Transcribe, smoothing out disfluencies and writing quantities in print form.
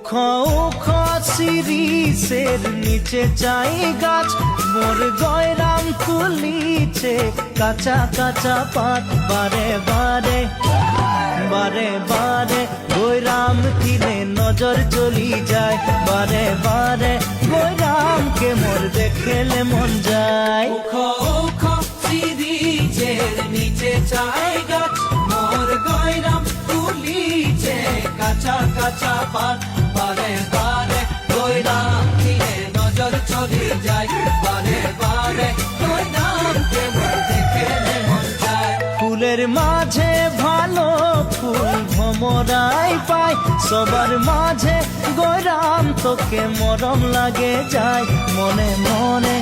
উখ উখ শিরিষের নিচে চাই গাছ, মোর গয়রাম তুলিছে কাঁচা কাঁচা পাত। বারে বারে বারে বারে গয়রাম কিনে নজর চলি যায়, বারে বারে গয়রামকে মোর দেখেলে মন যায়। উখ উখ শিরিষের নিচে চাই গাছ, মোর গয়রাম তুলিছে কাঁচা কাঁচা পাত। বারে বারে গয়রাম কিনে নজর চলি যায়, বারে বারে গয়রামকে মোর দেখেলে মন যায়। ফুলের মাঝে ভালো ফুল ভমরাই পায়, সবার মাঝে গয়রাম তোকে মরম লাগে যায়। মনে মনে